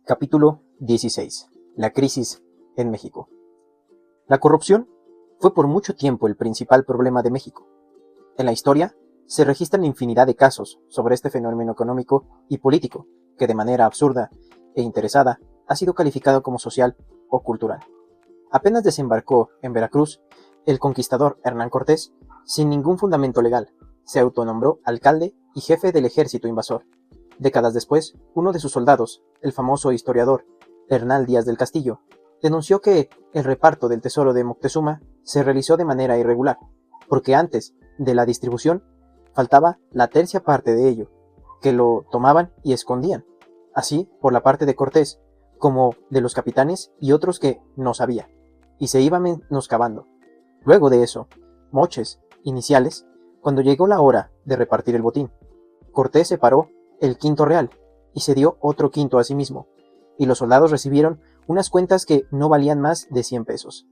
Capítulo 16. La crisis en México. La corrupción fue por mucho tiempo el principal problema de México. En la historia se registran infinidad de casos sobre este fenómeno económico y político que de manera absurda e interesada ha sido calificado como social o cultural. Apenas desembarcó en Veracruz, el conquistador Hernán Cortés, sin ningún fundamento legal, se autonombró alcalde y jefe del ejército invasor. Décadas después, uno de sus soldados, el famoso historiador Bernal Díaz del Castillo, denunció que el reparto del tesoro de Moctezuma se realizó de manera irregular, porque antes de la distribución faltaba la tercia parte de ello, que lo tomaban y escondían, así por la parte de Cortés, como de los capitanes y otros que no sabía, y se iba menoscabando. Luego de eso, moches iniciales, cuando llegó la hora de repartir el botín, Cortés separó el quinto real y se dio otro quinto a sí mismo, y los soldados recibieron unas cuentas que no valían más de 100 pesos.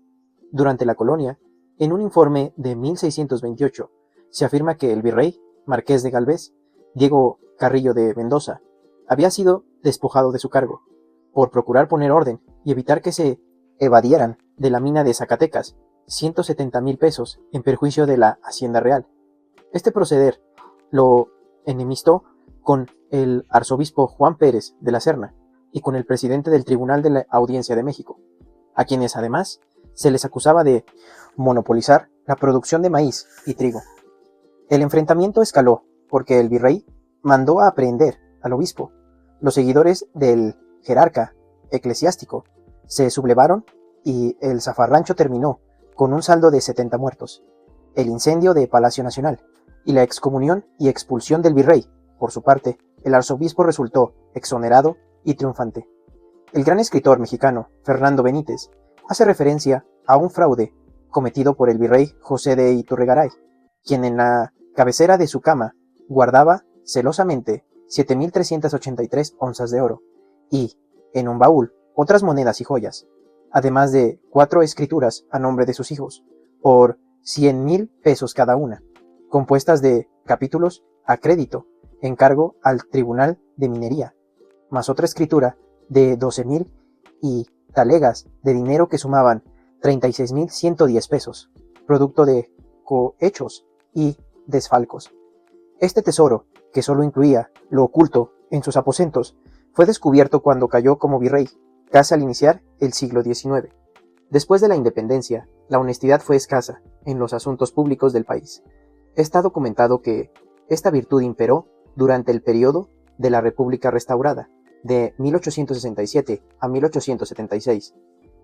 Durante la colonia, en un informe de 1628, se afirma que el virrey, Marqués de Galvez, Diego Carrillo de Mendoza, había sido despojado de su cargo, por procurar poner orden y evitar que se evadieran de la mina de Zacatecas 170,000 pesos en perjuicio de la Hacienda Real. Este proceder lo enemistó con el arzobispo Juan Pérez de la Serna y con el presidente del Tribunal de la Audiencia de México, a quienes además se les acusaba de monopolizar la producción de maíz y trigo. El enfrentamiento escaló porque el virrey mandó a aprehender al obispo. Los seguidores del jerarca eclesiástico se sublevaron y el zafarrancho terminó con un saldo de 70 muertos, el incendio de Palacio Nacional y la excomunión y expulsión del virrey. Por su parte, el arzobispo resultó exonerado y triunfante. El gran escritor mexicano Fernando Benítez hace referencia a un fraude cometido por el virrey José de Iturrigaray, quien en la cabecera de su cama guardaba celosamente 7,383 onzas de oro y, en un baúl, otras monedas y joyas, además de 4 escrituras a nombre de sus hijos, por 100,000 pesos cada una, compuestas de capítulos a crédito, encargo al Tribunal de Minería, más otra escritura de 12,000 y talegas de dinero que sumaban 36,110 pesos, producto de cohechos y desfalcos. Este tesoro, que solo incluía lo oculto en sus aposentos, fue descubierto cuando cayó como virrey, casi al iniciar el siglo XIX. Después de la independencia, la honestidad fue escasa en los asuntos públicos del país. Está documentado que esta virtud imperó durante el periodo de la República Restaurada, de 1867 a 1876,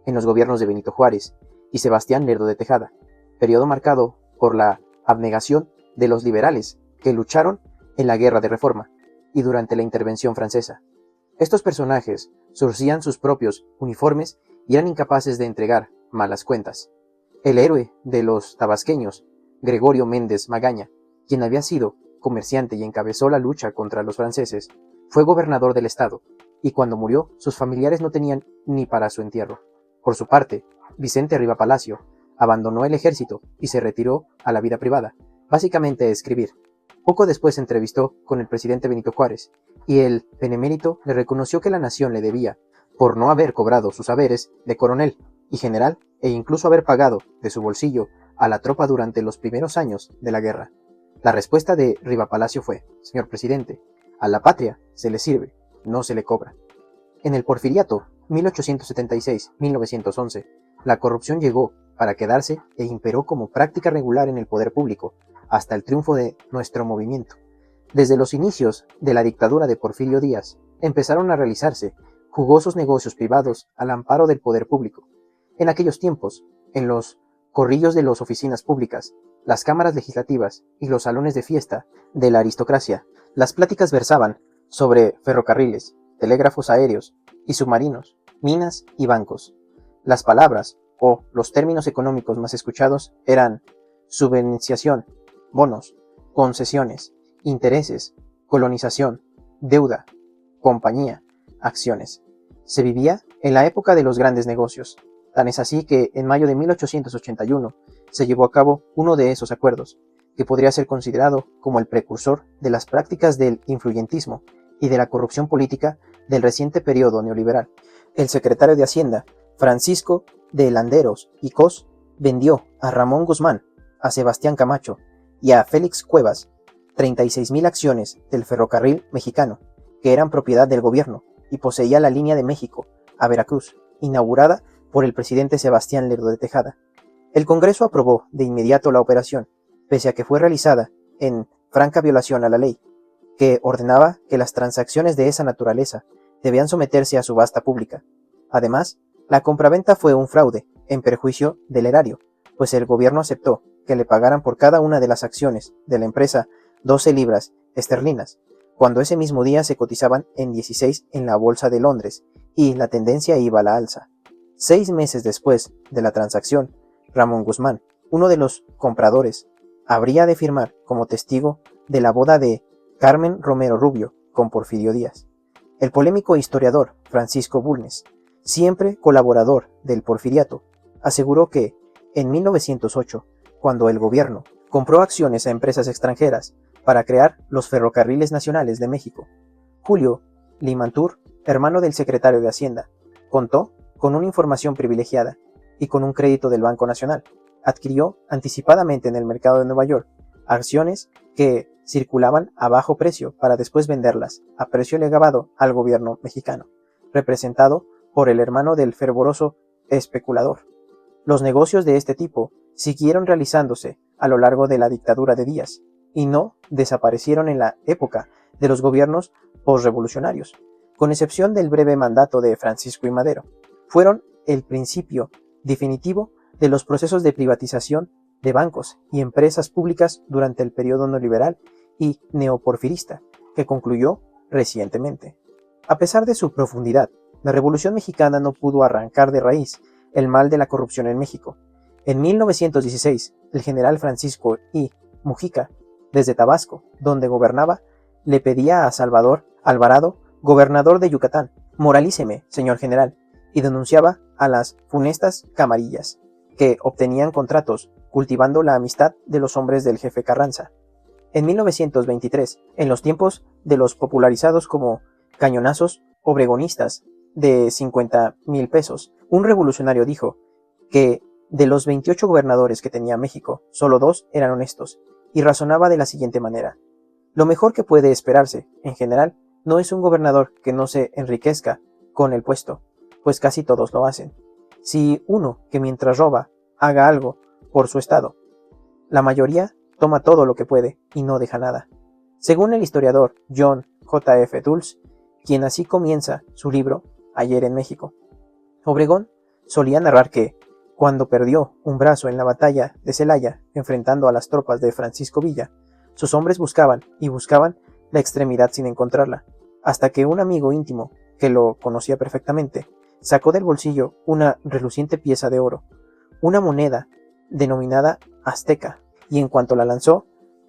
en los gobiernos de Benito Juárez y Sebastián Lerdo de Tejada, periodo marcado por la abnegación de los liberales que lucharon en la Guerra de Reforma y durante la Intervención Francesa. Estos personajes surcían sus propios uniformes y eran incapaces de entregar malas cuentas. El héroe de los tabasqueños, Gregorio Méndez Magaña, quien había sido comerciante y encabezó la lucha contra los franceses, fue gobernador del estado, y cuando murió, sus familiares no tenían ni para su entierro. Por su parte, Vicente Riva Palacio abandonó el ejército y se retiró a la vida privada, básicamente a escribir. Poco después se entrevistó con el presidente Benito Juárez, y el benemérito le reconoció que la nación le debía, por no haber cobrado sus haberes de coronel y general, e incluso haber pagado de su bolsillo a la tropa durante los primeros años de la guerra. La respuesta de Riva Palacio fue: señor presidente, a la patria se le sirve, no se le cobra. En el Porfiriato, 1876-1911, la corrupción llegó para quedarse e imperó como práctica regular en el poder público, hasta el triunfo de nuestro movimiento. Desde los inicios de la dictadura de Porfirio Díaz, empezaron a realizarse jugosos negocios privados al amparo del poder público. En aquellos tiempos, en los corrillos de las oficinas públicas, las cámaras legislativas y los salones de fiesta de la aristocracia, las pláticas versaban sobre ferrocarriles, telégrafos aéreos y submarinos, minas y bancos. Las palabras o los términos económicos más escuchados eran subvenciación, bonos, concesiones, intereses, colonización, deuda, compañía, acciones. Se vivía en la época de los grandes negocios. Tan es así que en mayo de 1881 se llevó a cabo uno de esos acuerdos, que podría ser considerado como el precursor de las prácticas del influyentismo y de la corrupción política del reciente periodo neoliberal. El secretario de Hacienda, Francisco de Landeros y Cos, vendió a Ramón Guzmán, a Sebastián Camacho y a Félix Cuevas 36,000 acciones del ferrocarril mexicano, que eran propiedad del gobierno y poseía la línea de México a Veracruz, inaugurada por el presidente Sebastián Lerdo de Tejada. El Congreso aprobó de inmediato la operación, pese a que fue realizada en franca violación a la ley, que ordenaba que las transacciones de esa naturaleza debían someterse a subasta pública. Además, la compraventa fue un fraude en perjuicio del erario, pues el gobierno aceptó que le pagaran por cada una de las acciones de la empresa 12 libras esterlinas, cuando ese mismo día se cotizaban en 16 en la Bolsa de Londres, y la tendencia iba a la alza. 6 meses después de la transacción, Ramón Guzmán, uno de los compradores, habría de firmar como testigo de la boda de Carmen Romero Rubio con Porfirio Díaz. El polémico historiador Francisco Bulnes, siempre colaborador del porfiriato, aseguró que, en 1908, cuando el gobierno compró acciones a empresas extranjeras para crear los ferrocarriles nacionales de México, Julio Limantur, hermano del secretario de Hacienda, contó con una información privilegiada y con un crédito del Banco Nacional. Adquirió anticipadamente en el mercado de Nueva York acciones que circulaban a bajo precio para después venderlas a precio elevado al gobierno mexicano, representado por el hermano del fervoroso especulador. Los negocios de este tipo siguieron realizándose a lo largo de la dictadura de Díaz y no desaparecieron en la época de los gobiernos posrevolucionarios, con excepción del breve mandato de Francisco I. Madero. Fueron el principio definitivo de los procesos de privatización de bancos y empresas públicas durante el periodo neoliberal y neoporfirista, que concluyó recientemente. A pesar de su profundidad, la Revolución Mexicana no pudo arrancar de raíz el mal de la corrupción en México. En 1916, el general Francisco I. Mujica, desde Tabasco, donde gobernaba, le pedía a Salvador Alvarado, gobernador de Yucatán: moralíceme, señor general, y denunciaba a las funestas camarillas, que obtenían contratos cultivando la amistad de los hombres del jefe Carranza. En 1923, en los tiempos de los popularizados como cañonazos obregonistas de 50,000 pesos, un revolucionario dijo que de los 28 gobernadores que tenía México, solo 2 eran honestos, y razonaba de la siguiente manera: lo mejor que puede esperarse, en general, no es un gobernador que no se enriquezca con el puesto, pues casi todos lo hacen. Si uno que mientras roba haga algo por su estado, la mayoría toma todo lo que puede y no deja nada. Según el historiador John J. F. Dulles, quien así comienza su libro Ayer en México, Obregón solía narrar que, cuando perdió un brazo en la batalla de Celaya enfrentando a las tropas de Francisco Villa, sus hombres buscaban y buscaban la extremidad sin encontrarla, hasta que un amigo íntimo, que lo conocía perfectamente, sacó del bolsillo una reluciente pieza de oro, una moneda denominada azteca, y en cuanto la lanzó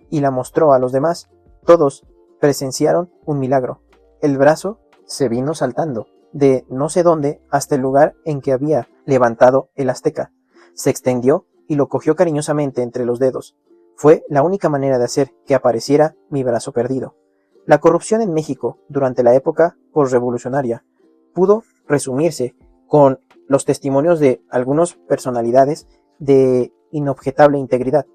y la mostró a los demás, todos presenciaron un milagro. El brazo se vino saltando de no sé dónde hasta el lugar en que había levantado el azteca, se extendió y lo cogió cariñosamente entre los dedos. Fue la única manera de hacer que apareciera mi brazo perdido. La corrupción en México durante la época posrevolucionaria pudo resumirse con los testimonios de algunas personalidades de inobjetable integridad.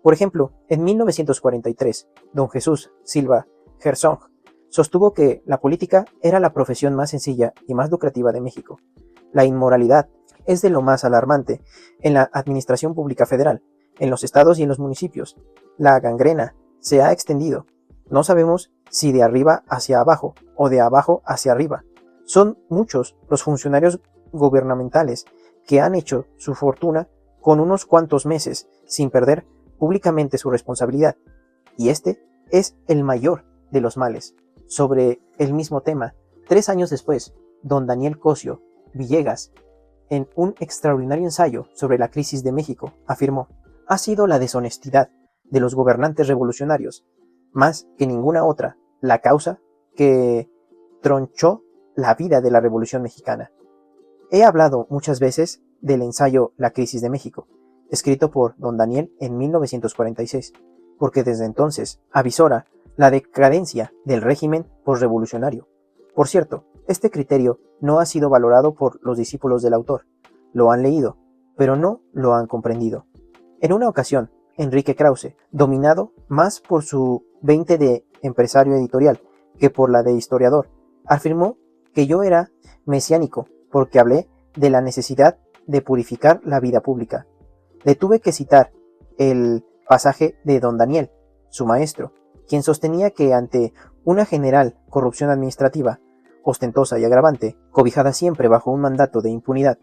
Por ejemplo, en 1943, don Jesús Silva Herzog sostuvo que la política era la profesión más sencilla y más lucrativa de México. La inmoralidad es de lo más alarmante en la administración pública federal, en los estados y en los municipios. La gangrena se ha extendido. No sabemos si de arriba hacia abajo o de abajo hacia arriba. Son muchos los funcionarios gubernamentales que han hecho su fortuna con unos cuantos meses sin perder públicamente su responsabilidad. Y este es el mayor de los males. Sobre el mismo tema, 3 años después, don Daniel Cosio Villegas, en un extraordinario ensayo sobre la crisis de México, afirmó: ha sido la deshonestidad de los gobernantes revolucionarios, más que ninguna otra, la causa que tronchó la vida de la Revolución Mexicana. He hablado muchas veces del ensayo La crisis de México, escrito por don Daniel en 1946, porque desde entonces avisora la decadencia del régimen posrevolucionario. Por cierto, Este criterio no ha sido valorado por los discípulos del autor. Lo han leído, pero no lo han comprendido. En una ocasión, Enrique Krause, dominado más por su 20 de empresario editorial que por la de historiador, afirmó que yo era mesiánico porque hablé de la necesidad de purificar la vida pública. Le tuve que citar el pasaje de don Daniel, su maestro, quien sostenía que ante una general corrupción administrativa, ostentosa y agravante, cobijada siempre bajo un mandato de impunidad,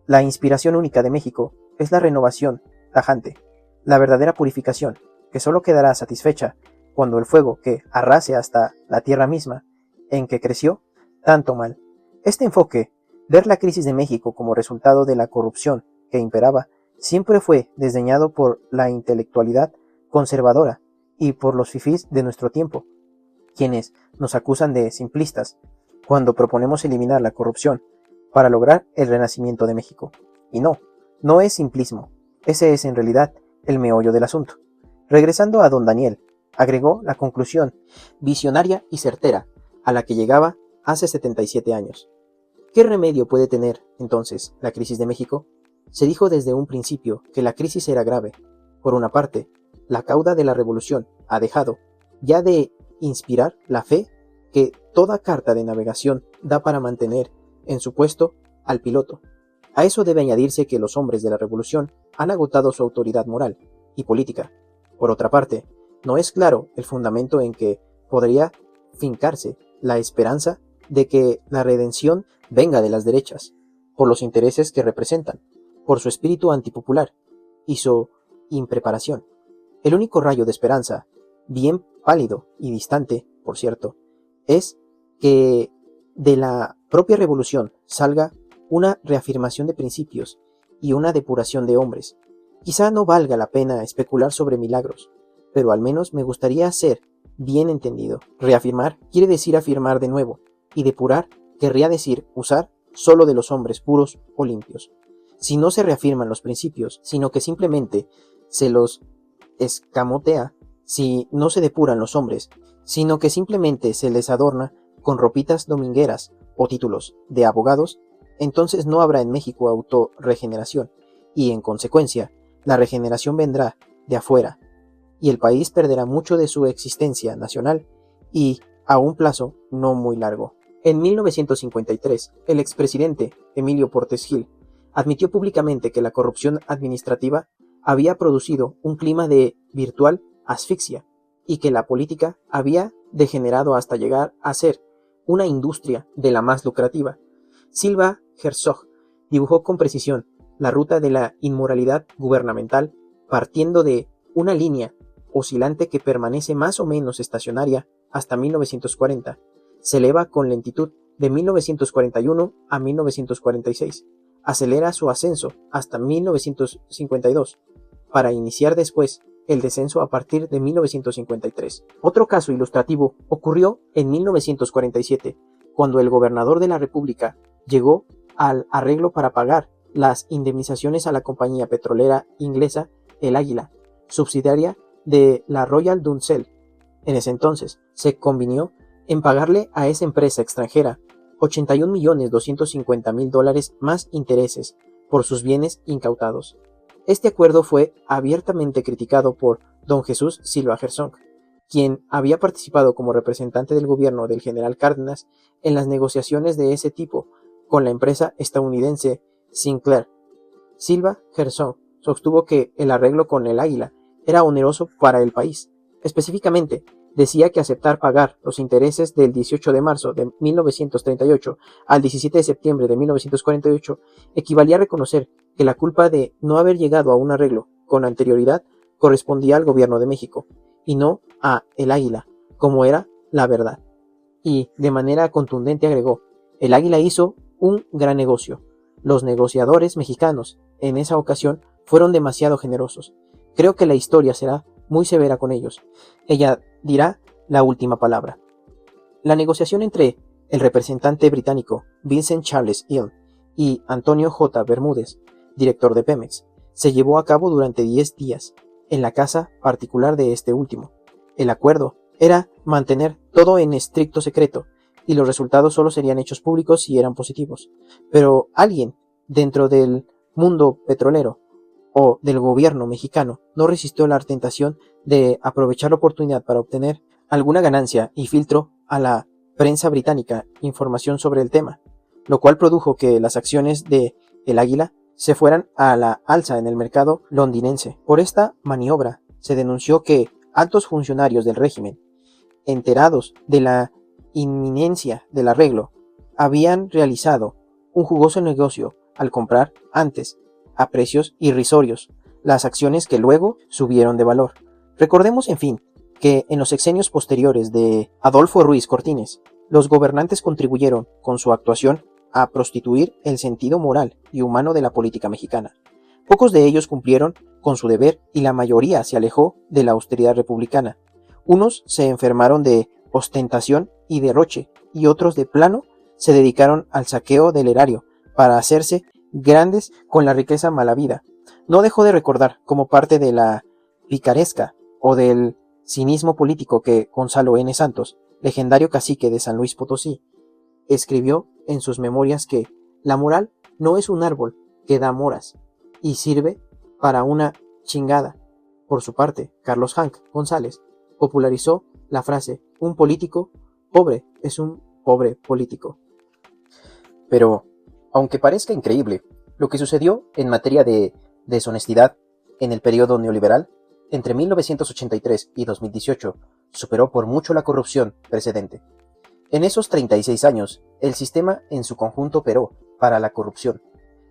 la inspiración única de México es la renovación tajante, la verdadera purificación, que solo quedará satisfecha cuando el fuego que arrase hasta la tierra misma, en que creció tanto mal. Este enfoque, ver la crisis de México como resultado de la corrupción que imperaba, siempre fue desdeñado por la intelectualidad conservadora y por los fifís de nuestro tiempo, quienes nos acusan de simplistas cuando proponemos eliminar la corrupción para lograr el renacimiento de México. Y no es simplismo, ese es en realidad el meollo del asunto. Regresando a don Daniel, agregó la conclusión visionaria y certera a la que llegaba hace 77 años. ¿Qué remedio puede tener, entonces, la crisis de México? Se dijo desde un principio que la crisis era grave. Por una parte, la cauda de la revolución ha dejado ya de inspirar la fe que toda carta de navegación da para mantener en su puesto al piloto. A eso debe añadirse que los hombres de la revolución han agotado su autoridad moral y política. Por otra parte, no es claro el fundamento en que podría fincarse la esperanza de que la redención venga de las derechas, por los intereses que representan, por su espíritu antipopular y su impreparación. El único rayo de esperanza, bien pálido y distante, por cierto, es que de la propia revolución salga una reafirmación de principios y una depuración de hombres. Quizá no valga la pena especular sobre milagros, pero al menos me gustaría ser bien entendido. Reafirmar quiere decir afirmar de nuevo, y depurar querría decir usar solo de los hombres puros o limpios. Si no se reafirman los principios, sino que simplemente se los escamotea, si no se depuran los hombres, sino que simplemente se les adorna con ropitas domingueras o títulos de abogados, entonces no habrá en México autorregeneración, y en consecuencia, la regeneración vendrá de afuera, y el país perderá mucho de su existencia nacional y a un plazo no muy largo. En 1953, el expresidente Emilio Portes Gil admitió públicamente que la corrupción administrativa había producido un clima de virtual asfixia y que la política había degenerado hasta llegar a ser una industria de la más lucrativa. Silva Herzog dibujó con precisión la ruta de la inmoralidad gubernamental partiendo de una línea oscilante que permanece más o menos estacionaria hasta 1940. Se eleva con lentitud de 1941 a 1946. Acelera su ascenso hasta 1952, para iniciar después el descenso a partir de 1953. Otro caso ilustrativo ocurrió en 1947, cuando el gobernador de la República llegó al arreglo para pagar las indemnizaciones a la compañía petrolera inglesa El Águila, subsidiaria de la Royal Dun Cell. En ese entonces se convinió en pagarle a esa empresa extranjera $81.250.000 más intereses por sus bienes incautados. Este acuerdo fue abiertamente criticado por don Jesús Silva Herzog, quien había participado como representante del gobierno del general Cárdenas en las negociaciones de ese tipo con la empresa estadounidense Sinclair. Silva Herzog sostuvo que el arreglo con el Águila era oneroso para el país. Específicamente, decía que aceptar pagar los intereses del 18 de marzo de 1938 al 17 de septiembre de 1948 equivalía a reconocer que la culpa de no haber llegado a un arreglo con anterioridad correspondía al gobierno de México y no a El Águila, como era la verdad. Y de manera contundente agregó: el Águila hizo un gran negocio. Los negociadores mexicanos en esa ocasión fueron demasiado generosos. Creo que la historia será muy severa con ellos. Ella dirá la última palabra. La negociación entre el representante británico Vincent Charles Hill y Antonio J. Bermúdez, director de Pemex, se llevó a cabo durante 10 días en la casa particular de este último. El acuerdo era mantener todo en estricto secreto y los resultados solo serían hechos públicos si eran positivos. Pero alguien dentro del mundo petrolero o del gobierno mexicano no resistió la tentación de aprovechar la oportunidad para obtener alguna ganancia y filtró a la prensa británica información sobre el tema, lo cual produjo que las acciones de El Águila se fueran a la alza en el mercado londinense. Por esta maniobra se denunció que altos funcionarios del régimen, enterados de la inminencia del arreglo, habían realizado un jugoso negocio al comprar antes, a precios irrisorios, las acciones que luego subieron de valor. Recordemos, en fin, que en los sexenios posteriores de Adolfo Ruiz Cortines, los gobernantes contribuyeron con su actuación a prostituir el sentido moral y humano de la política mexicana. Pocos de ellos cumplieron con su deber y la mayoría se alejó de la austeridad republicana. Unos se enfermaron de ostentación y derroche, y otros de plano se dedicaron al saqueo del erario para hacerse grandes con la riqueza malavida. No dejó de recordar, como parte de la picaresca o del cinismo político, que Gonzalo N. Santos, legendario cacique de San Luis Potosí, escribió en sus memorias que la moral no es un árbol que da moras y sirve para una chingada. Por su parte, Carlos Hank González popularizó la frase: un político pobre es un pobre político. Pero, aunque parezca increíble, lo que sucedió en materia de deshonestidad en el periodo neoliberal, entre 1983 y 2018, superó por mucho la corrupción precedente. En esos 36 años, el sistema en su conjunto operó para la corrupción.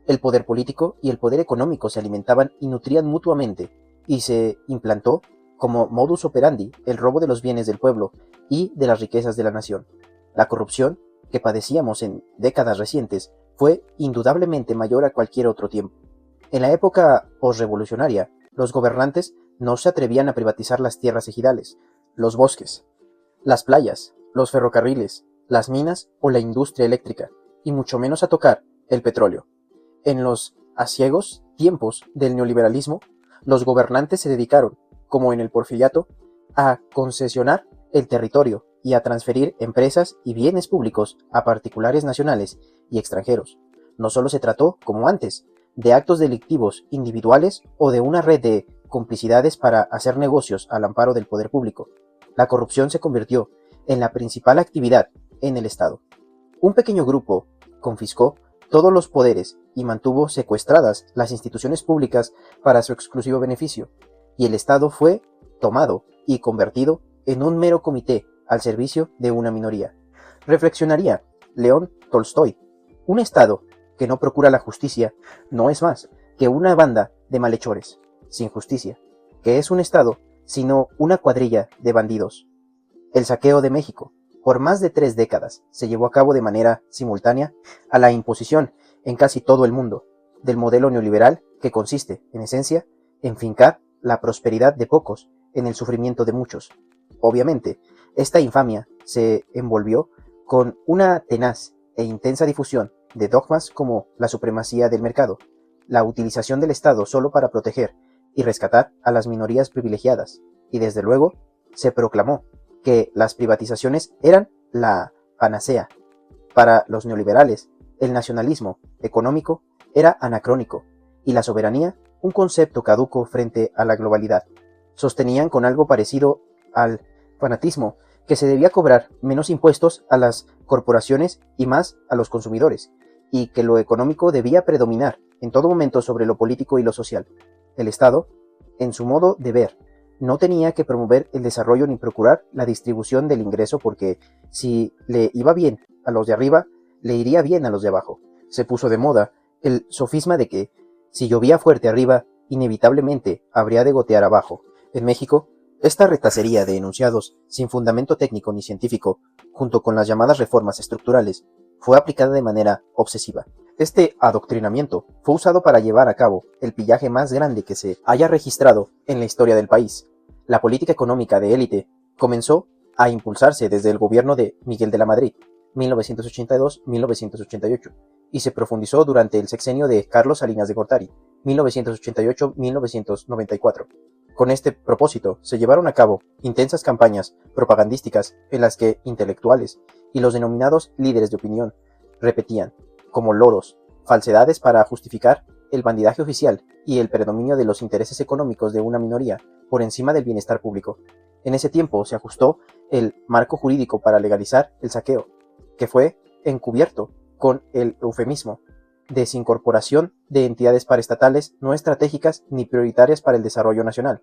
El poder político y el poder económico se alimentaban y nutrían mutuamente, y se implantó como modus operandi el robo de los bienes del pueblo y de las riquezas de la nación. La corrupción que padecíamos en décadas recientes fue indudablemente mayor a cualquier otro tiempo. En la época posrevolucionaria, los gobernantes no se atrevían a privatizar las tierras ejidales, los bosques, las playas, los ferrocarriles, las minas o la industria eléctrica, y mucho menos a tocar el petróleo. En los aciagos tiempos del neoliberalismo, los gobernantes se dedicaron, como en el Porfiriato, a concesionar el territorio y a transferir empresas y bienes públicos a particulares nacionales y extranjeros. No solo se trató, como antes, de actos delictivos individuales o de una red de complicidades para hacer negocios al amparo del poder público. La corrupción se convirtió en la principal actividad en el Estado. Un pequeño grupo confiscó todos los poderes y mantuvo secuestradas las instituciones públicas para su exclusivo beneficio, y el Estado fue tomado y convertido en un mero comité al servicio de una minoría. Reflexionaría León Tolstoy: un Estado que no procura la justicia no es más que una banda de malhechores sin justicia, que es un Estado sino una cuadrilla de bandidos. El saqueo de México, por más de 3 décadas, se llevó a cabo de manera simultánea a la imposición en casi todo el mundo del modelo neoliberal, que consiste, en esencia, en fincar la prosperidad de pocos en el sufrimiento de muchos. Obviamente, esta infamia se envolvió con una tenaz e intensa difusión de dogmas como la supremacía del mercado, la utilización del Estado solo para proteger y rescatar a las minorías privilegiadas, y desde luego se proclamó que las privatizaciones eran la panacea. Para los neoliberales, el nacionalismo económico era anacrónico y la soberanía un concepto caduco frente a la globalidad. Sostenían con algo parecido al fanatismo que se debía cobrar menos impuestos a las corporaciones y más a los consumidores, y que lo económico debía predominar en todo momento sobre lo político y lo social. El Estado, en su modo de ver, no tenía que promover el desarrollo ni procurar la distribución del ingreso, porque si le iba bien a los de arriba, le iría bien a los de abajo. Se puso de moda el sofisma de que si llovía fuerte arriba, inevitablemente habría de gotear abajo. En México, esta retacería de enunciados sin fundamento técnico ni científico, junto con las llamadas reformas estructurales, fue aplicada de manera obsesiva. Este adoctrinamiento fue usado para llevar a cabo el pillaje más grande que se haya registrado en la historia del país. La política económica de élite comenzó a impulsarse desde el gobierno de Miguel de la Madrid, 1982-1988, y se profundizó durante el sexenio de Carlos Salinas de Gortari, 1988-1994. Con este propósito se llevaron a cabo intensas campañas propagandísticas en las que intelectuales y los denominados líderes de opinión repetían, como loros, falsedades para justificar el bandidaje oficial y el predominio de los intereses económicos de una minoría por encima del bienestar público. En ese tiempo se ajustó el marco jurídico para legalizar el saqueo, que fue encubierto con el eufemismo desincorporación de entidades paraestatales no estratégicas ni prioritarias para el desarrollo nacional.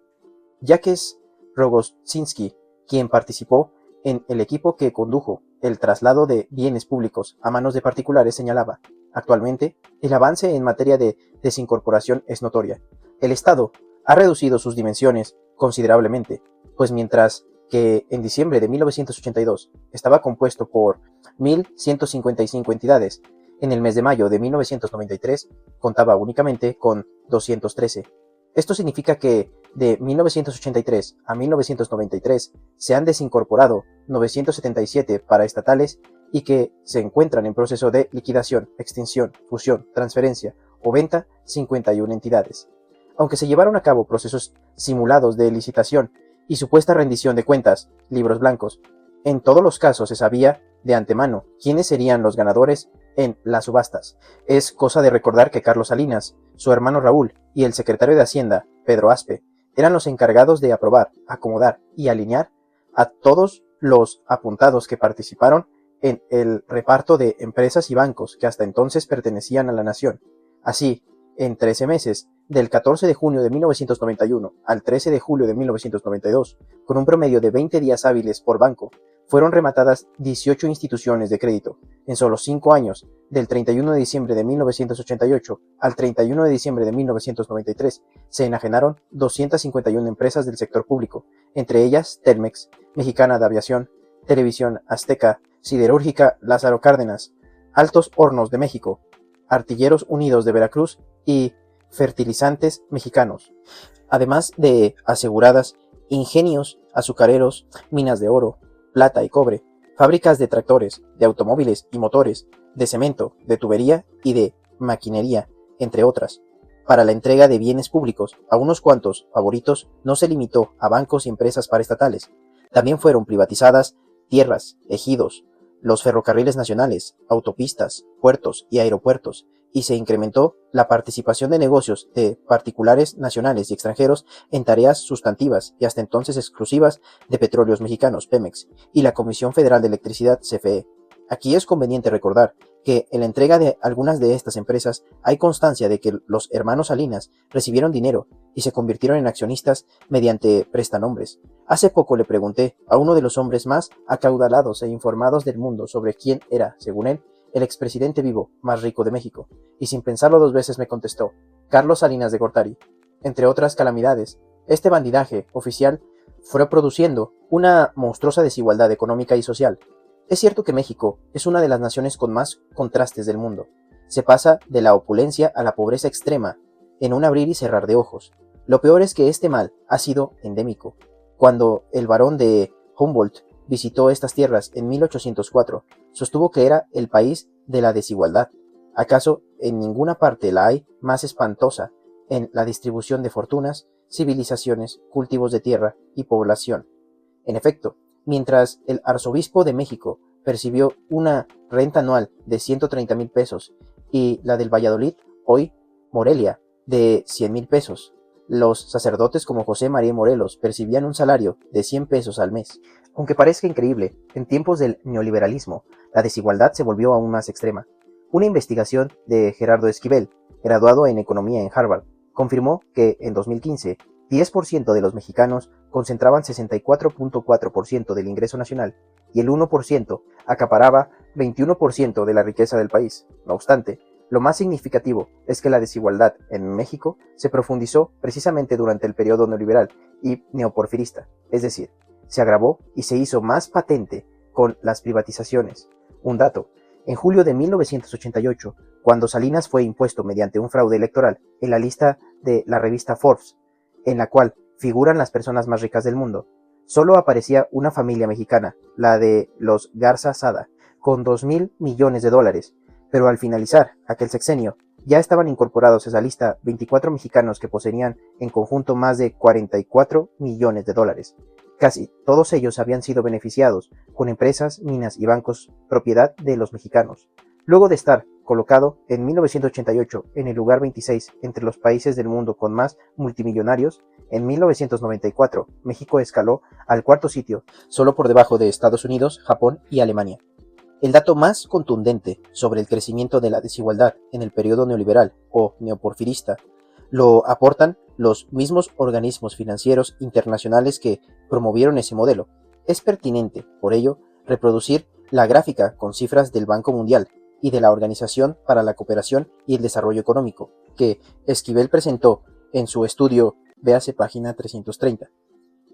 Jacques Rogozhinsky, quien participó en el equipo que condujo el traslado de bienes públicos a manos de particulares, señalaba: actualmente, el avance en materia de desincorporación es notoria. El Estado ha reducido sus dimensiones considerablemente, pues mientras que en diciembre de 1982 estaba compuesto por 1.155 entidades, en el mes de mayo de 1993 contaba únicamente con 213. Esto significa que de 1983 a 1993 se han desincorporado 977 paraestatales y que se encuentran en proceso de liquidación, extinción, fusión, transferencia o venta 51 entidades. Aunque se llevaron a cabo procesos simulados de licitación y supuesta rendición de cuentas, libros blancos, en todos los casos se sabía de antemano quiénes serían los ganadores en las subastas. Es cosa de recordar que Carlos Salinas, su hermano Raúl y el secretario de Hacienda, Pedro Aspe, eran los encargados de aprobar, acomodar y alinear a todos los apuntados que participaron en el reparto de empresas y bancos que hasta entonces pertenecían a la nación. Así, en 13 meses, del 14 de junio de 1991 al 13 de julio de 1992, con un promedio de 20 días hábiles por banco, fueron rematadas 18 instituciones de crédito. En solo 5 años, del 31 de diciembre de 1988 al 31 de diciembre de 1993, se enajenaron 251 empresas del sector público, entre ellas Telmex, Mexicana de Aviación, Televisión Azteca, Siderúrgica Lázaro Cárdenas, Altos Hornos de México, Artilleros Unidos de Veracruz y Fertilizantes Mexicanos, además de aseguradas ingenios azucareros, minas de oro, plata y cobre, fábricas de tractores, de automóviles y motores, de cemento, de tubería y de maquinería, entre otras. Para la entrega de bienes públicos a unos cuantos favoritos no se limitó a bancos y empresas paraestatales. También fueron privatizadas tierras, ejidos, los ferrocarriles nacionales, autopistas, puertos y aeropuertos, y se incrementó la participación de negocios de particulares nacionales y extranjeros en tareas sustantivas y hasta entonces exclusivas de Petróleos Mexicanos, Pemex, y la Comisión Federal de Electricidad, CFE. Aquí es conveniente recordar que en la entrega de algunas de estas empresas hay constancia de que los hermanos Salinas recibieron dinero y se convirtieron en accionistas mediante prestanombres. Hace poco le pregunté a uno de los hombres más acaudalados e informados del mundo sobre quién era, según él, el expresidente vivo más rico de México, y sin pensarlo 2 veces me contestó: Carlos Salinas de Gortari. Entre otras calamidades, este bandidaje oficial fue produciendo una monstruosa desigualdad económica y social. Es cierto que México es una de las naciones con más contrastes del mundo. Se pasa de la opulencia a la pobreza extrema en un abrir y cerrar de ojos. Lo peor es que este mal ha sido endémico. Cuando el barón de Humboldt visitó estas tierras en 1804, sostuvo que era el país de la desigualdad. ¿Acaso en ninguna parte la hay más espantosa en la distribución de fortunas, civilizaciones, cultivos de tierra y población? En efecto, mientras el arzobispo de México percibió una renta anual de 130,000 pesos y la del Valladolid, hoy Morelia, de 100,000 pesos, los sacerdotes como José María Morelos percibían un salario de 100 pesos al mes. Aunque parezca increíble, en tiempos del neoliberalismo, la desigualdad se volvió aún más extrema. Una investigación de Gerardo Esquivel, graduado en Economía en Harvard, confirmó que en 2015, 10% de los mexicanos concentraban 64.4% del ingreso nacional y el 1% acaparaba 21% de la riqueza del país. No obstante, lo más significativo es que la desigualdad en México se profundizó precisamente durante el periodo neoliberal y neoporfirista, es decir, se agravó y se hizo más patente con las privatizaciones. Un dato: en julio de 1988, cuando Salinas fue impuesto mediante un fraude electoral en la lista de la revista Forbes, en la cual figuran las personas más ricas del mundo, solo aparecía una familia mexicana, la de los Garza Sada, con 2,000 millones de dólares, pero al finalizar aquel sexenio, ya estaban incorporados a esa lista 24 mexicanos que poseían en conjunto más de 44 millones de dólares. Casi todos ellos habían sido beneficiados, con empresas, minas y bancos propiedad de los mexicanos. Luego de estar colocado en 1988 en el lugar 26 entre los países del mundo con más multimillonarios, en 1994 México escaló al cuarto sitio, solo por debajo de Estados Unidos, Japón y Alemania. El dato más contundente sobre el crecimiento de la desigualdad en el periodo neoliberal o neoporfirista lo aportan los mismos organismos financieros internacionales que promovieron ese modelo. Es pertinente, por ello, reproducir la gráfica con cifras del Banco Mundial y de la Organización para la Cooperación y el Desarrollo Económico, que Esquivel presentó en su estudio, véase página 330.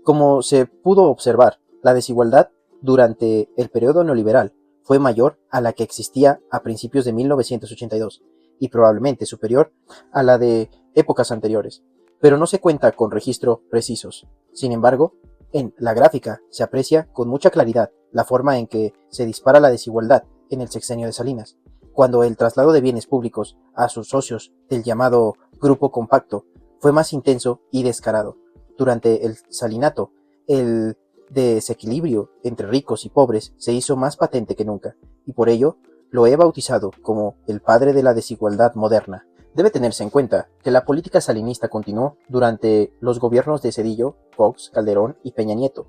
Como se pudo observar, la desigualdad durante el periodo neoliberal fue mayor a la que existía a principios de 1982 y probablemente superior a la de épocas anteriores, pero no se cuenta con registros precisos. Sin embargo, en la gráfica se aprecia con mucha claridad la forma en que se dispara la desigualdad en el sexenio de Salinas, cuando el traslado de bienes públicos a sus socios del llamado Grupo Compacto fue más intenso y descarado. Durante el salinato, el desequilibrio entre ricos y pobres se hizo más patente que nunca, y por ello lo he bautizado como el padre de la desigualdad moderna. Debe tenerse en cuenta que la política salinista continuó durante los gobiernos de Zedillo, Fox, Calderón y Peña Nieto,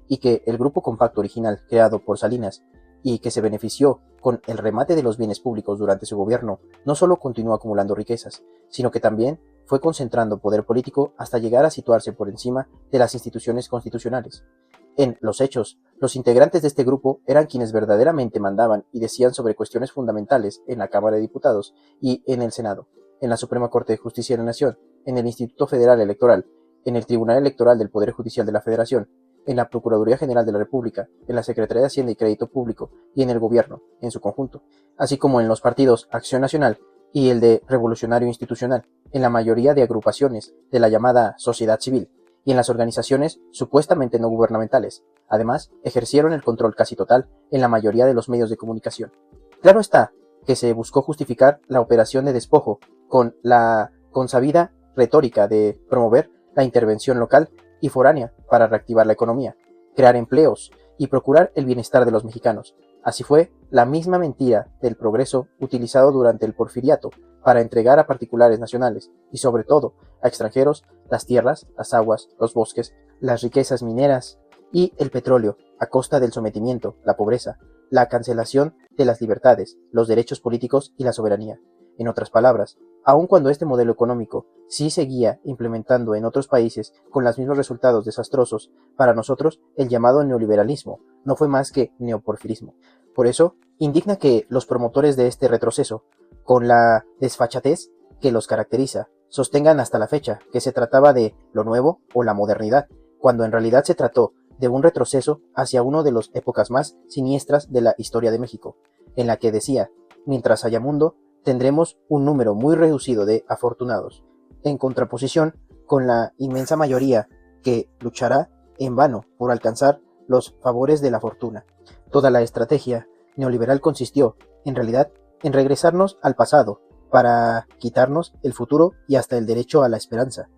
y que el Grupo Compacto original creado por Salinas y que se benefició con el remate de los bienes públicos durante su gobierno, no solo continuó acumulando riquezas, sino que también fue concentrando poder político hasta llegar a situarse por encima de las instituciones constitucionales. En los hechos, los integrantes de este grupo eran quienes verdaderamente mandaban y decían sobre cuestiones fundamentales en la Cámara de Diputados y en el Senado, en la Suprema Corte de Justicia de la Nación, en el Instituto Federal Electoral, en el Tribunal Electoral del Poder Judicial de la Federación, en la Procuraduría General de la República, en la Secretaría de Hacienda y Crédito Público y en el Gobierno, en su conjunto, así como en los partidos Acción Nacional y el de Revolucionario Institucional, en la mayoría de agrupaciones de la llamada sociedad civil y en las organizaciones supuestamente no gubernamentales. Además, ejercieron el control casi total en la mayoría de los medios de comunicación. Claro está que se buscó justificar la operación de despojo con la consabida retórica de promover la intervención local y foránea para reactivar la economía, crear empleos y procurar el bienestar de los mexicanos. Así fue la misma mentira del progreso utilizado durante el porfiriato para entregar a particulares nacionales y sobre todo a extranjeros las tierras, las aguas, los bosques, las riquezas mineras y el petróleo a costa del sometimiento, la pobreza, la cancelación de las libertades, los derechos políticos y la soberanía. En otras palabras, aun cuando este modelo económico sí seguía implementando en otros países con los mismos resultados desastrosos, para nosotros el llamado neoliberalismo no fue más que neoporfirismo. Por eso, indigna que los promotores de este retroceso, con la desfachatez que los caracteriza, sostengan hasta la fecha que se trataba de lo nuevo o la modernidad, cuando en realidad se trató de un retroceso hacia una de las épocas más siniestras de la historia de México, en la que decía, mientras haya mundo, tendremos un número muy reducido de afortunados, en contraposición con la inmensa mayoría que luchará en vano por alcanzar los favores de la fortuna. Toda la estrategia neoliberal consistió, en realidad, en regresarnos al pasado para quitarnos el futuro y hasta el derecho a la esperanza.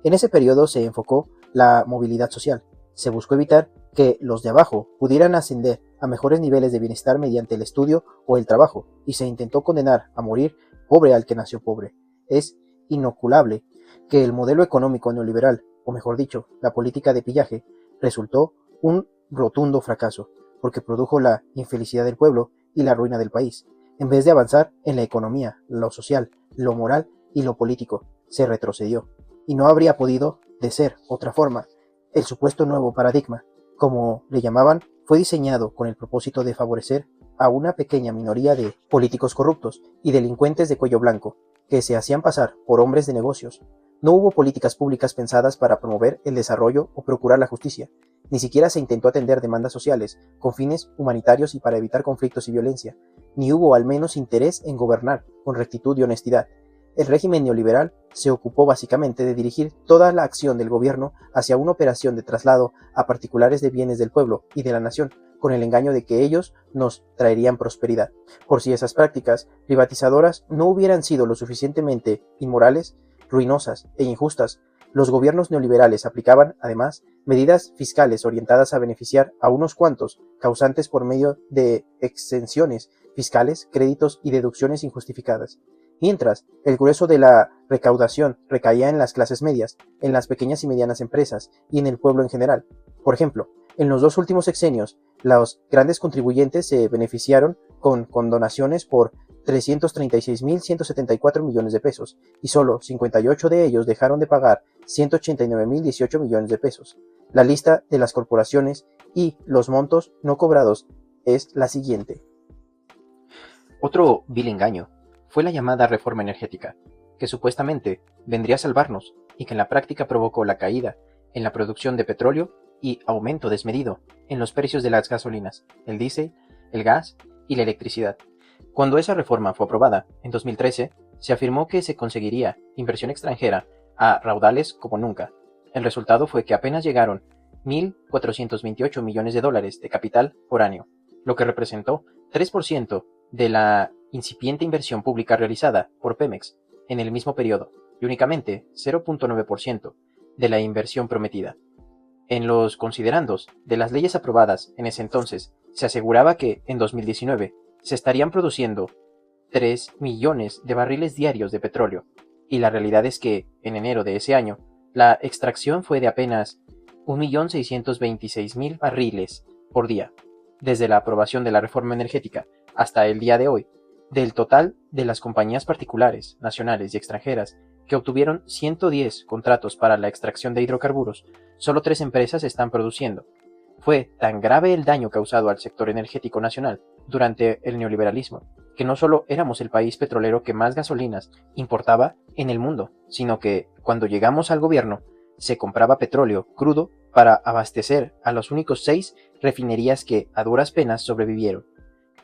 En ese periodo se enfocó la movilidad social. Se buscó evitar que los de abajo pudieran ascender a mejores niveles de bienestar mediante el estudio o el trabajo, y se intentó condenar a morir pobre al que nació pobre. Es inoculable que el modelo económico neoliberal, o mejor dicho, la política de pillaje, resultó un rotundo fracaso, porque produjo la infelicidad del pueblo y la ruina del país. En vez de avanzar en la economía, lo social, lo moral y lo político, se retrocedió, y no habría podido, de ser otra forma. El supuesto nuevo paradigma, como le llamaban, fue diseñado con el propósito de favorecer a una pequeña minoría de políticos corruptos y delincuentes de cuello blanco, que se hacían pasar por hombres de negocios. No hubo políticas públicas pensadas para promover el desarrollo o procurar la justicia. Ni siquiera se intentó atender demandas sociales, con fines humanitarios y para evitar conflictos y violencia. Ni hubo al menos interés en gobernar con rectitud y honestidad. El régimen neoliberal se ocupó básicamente de dirigir toda la acción del gobierno hacia una operación de traslado a particulares de bienes del pueblo y de la nación, con el engaño de que ellos nos traerían prosperidad. Por si esas prácticas privatizadoras no hubieran sido lo suficientemente inmorales, ruinosas e injustas, Los gobiernos neoliberales aplicaban, además, medidas fiscales orientadas a beneficiar a unos cuantos causantes por medio de exenciones fiscales, créditos y deducciones injustificadas, mientras el grueso de la recaudación recaía en las clases medias, en las pequeñas y medianas empresas y en el pueblo en general. Por ejemplo, en los 2 últimos sexenios, los grandes contribuyentes se beneficiaron con condonaciones por 336.174 millones de pesos, y solo 58 de ellos dejaron de pagar 189.018 millones de pesos. La lista de las corporaciones y los montos no cobrados es la siguiente. Otro vil engaño fue la llamada reforma energética, que supuestamente vendría a salvarnos y que en la práctica provocó la caída en la producción de petróleo y aumento desmedido en los precios de las gasolinas, el diésel, el gas y la electricidad. Cuando esa reforma fue aprobada, en 2013, se afirmó que se conseguiría inversión extranjera a raudales como nunca. El resultado fue que apenas llegaron 1.428 millones de dólares de capital por año, lo que representó 3% de la incipiente inversión pública realizada por Pemex en el mismo periodo y únicamente 0.9% de la inversión prometida. En los considerandos de las leyes aprobadas en ese entonces, se aseguraba que en 2019 se estarían produciendo 3 millones de barriles diarios de petróleo, y la realidad es que, en enero de ese año, la extracción fue de apenas 1.626.000 barriles por día. Desde la aprobación de la reforma energética hasta el día de hoy, del total de las compañías particulares, nacionales y extranjeras que obtuvieron 110 contratos para la extracción de hidrocarburos, solo 3 empresas están produciendo. Fue tan grave el daño causado al sector energético nacional durante el neoliberalismo, que no solo éramos el país petrolero que más gasolinas importaba en el mundo, sino que, cuando llegamos al gobierno, se compraba petróleo crudo para abastecer a los únicos 6 refinerías que a duras penas sobrevivieron.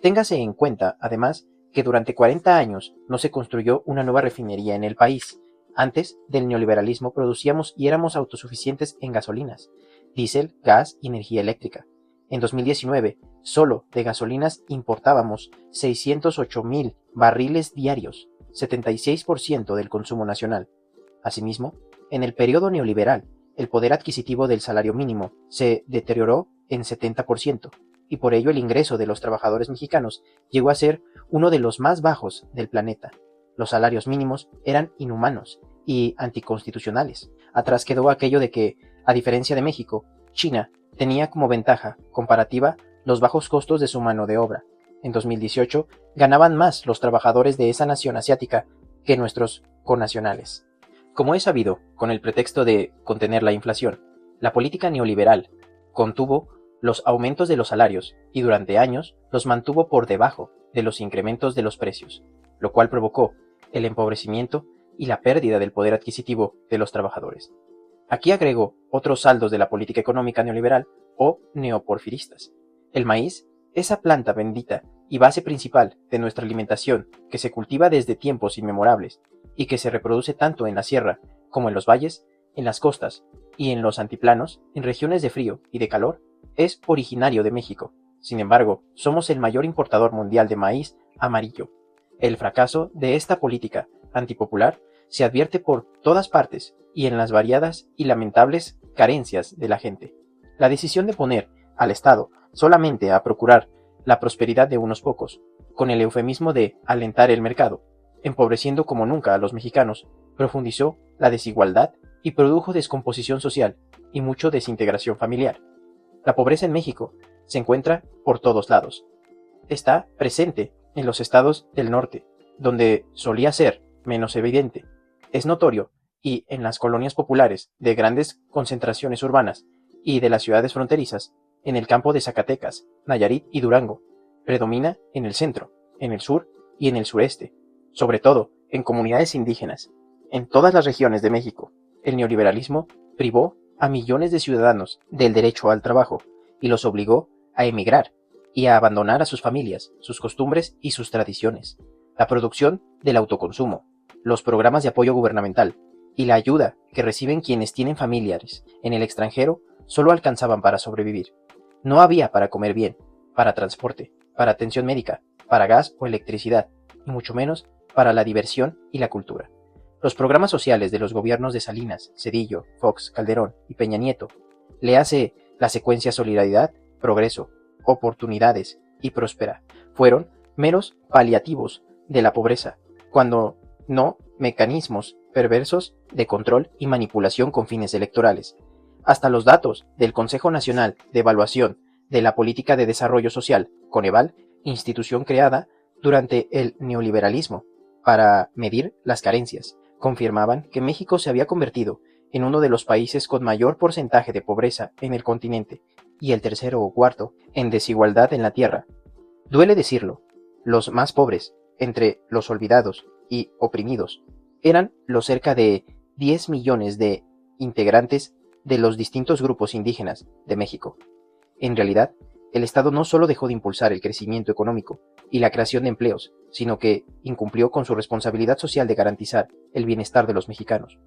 Téngase en cuenta, además, que durante 40 años no se construyó una nueva refinería en el país. Antes del neoliberalismo producíamos y éramos autosuficientes en gasolinas, diésel, gas y energía eléctrica. En 2019, solo de gasolinas importábamos 608.000 barriles diarios, 76% del consumo nacional. Asimismo, en el periodo neoliberal, el poder adquisitivo del salario mínimo se deterioró en 70%, y por ello el ingreso de los trabajadores mexicanos llegó a ser uno de los más bajos del planeta. Los salarios mínimos eran inhumanos y anticonstitucionales. Atrás quedó aquello de que, a diferencia de México, China tenía como ventaja comparativa los bajos costos de su mano de obra. En 2018 ganaban más los trabajadores de esa nación asiática que nuestros connacionales. Como es sabido, con el pretexto de contener la inflación, la política neoliberal contuvo los aumentos de los salarios y durante años los mantuvo por debajo de los incrementos de los precios, lo cual provocó el empobrecimiento y la pérdida del poder adquisitivo de los trabajadores. Aquí agrego otros saldos de la política económica neoliberal o neoporfiristas. El maíz, esa planta bendita y base principal de nuestra alimentación que se cultiva desde tiempos inmemorables y que se reproduce tanto en la sierra como en los valles, en las costas y en los antiplanos, en regiones de frío y de calor, es originario de México. Sin embargo, somos el mayor importador mundial de maíz amarillo. El fracaso de esta política antipopular se advierte por todas partes y en las variadas y lamentables carencias de la gente. La decisión de poner al Estado solamente a procurar la prosperidad de unos pocos, con el eufemismo de alentar el mercado, empobreciendo como nunca a los mexicanos, profundizó la desigualdad y produjo descomposición social y mucho desintegración familiar. La pobreza en México se encuentra por todos lados. Está presente en los estados del norte, donde solía ser menos evidente. Es notorio y en las colonias populares de grandes concentraciones urbanas y de las ciudades fronterizas, en el campo de Zacatecas, Nayarit y Durango. Predomina en el centro, en el sur y en el sureste, sobre todo en comunidades indígenas. En todas las regiones de México, el neoliberalismo privó a millones de ciudadanos del derecho al trabajo y los obligó a emigrar y a abandonar a sus familias, sus costumbres y sus tradiciones. La producción del autoconsumo, los programas de apoyo gubernamental y la ayuda que reciben quienes tienen familiares en el extranjero solo alcanzaban para sobrevivir. No había para comer bien, para transporte, para atención médica, para gas o electricidad, y mucho menos para la diversión y la cultura. Los programas sociales de los gobiernos de Salinas, Zedillo, Fox, Calderón y Peña Nieto, le hace la secuencia Solidaridad, Progreso, Oportunidades y Próspera, fueron meros paliativos de la pobreza, cuando no mecanismos perversos de control y manipulación con fines electorales. Hasta los datos del Consejo Nacional de Evaluación de la Política de Desarrollo Social, Coneval, institución creada durante el neoliberalismo para medir las carencias, confirmaban que México se había convertido en uno de los países con mayor porcentaje de pobreza en el continente y el tercero o cuarto en desigualdad en la tierra. Duele decirlo, los más pobres, entre los olvidados y oprimidos, eran los cerca de 10 millones de integrantes de los distintos grupos indígenas de México. En realidad, el Estado no solo dejó de impulsar el crecimiento económico y la creación de empleos, sino que incumplió con su responsabilidad social de garantizar el bienestar de los mexicanos.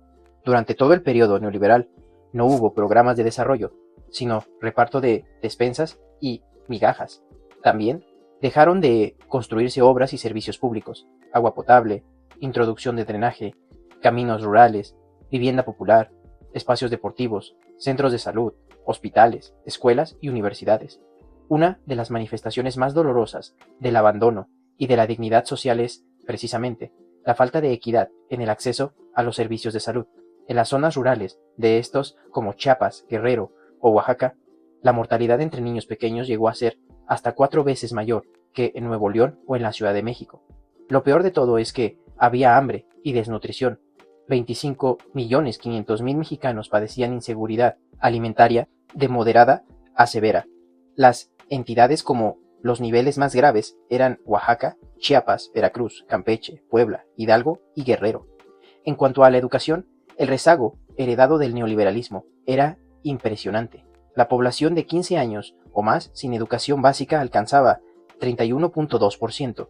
Durante todo el periodo neoliberal no hubo programas de desarrollo, sino reparto de despensas y migajas. También dejaron de construirse obras y servicios públicos, agua potable, introducción de drenaje, caminos rurales, vivienda popular, espacios deportivos, centros de salud, hospitales, escuelas y universidades. Una de las manifestaciones más dolorosas del abandono y de la dignidad social es, precisamente, la falta de equidad en el acceso a los servicios de salud. En las zonas rurales de estos, como Chiapas, Guerrero o Oaxaca, la mortalidad entre niños pequeños llegó a ser hasta 4 veces mayor que en Nuevo León o en la Ciudad de México. Lo peor de todo es que había hambre y desnutrición. 25.500.000 mexicanos padecían inseguridad alimentaria de moderada a severa. Las entidades como los niveles más graves eran Oaxaca, Chiapas, Veracruz, Campeche, Puebla, Hidalgo y Guerrero. En cuanto a la educación, el rezago heredado del neoliberalismo era impresionante. La población de 15 años o más sin educación básica alcanzaba 31.2%,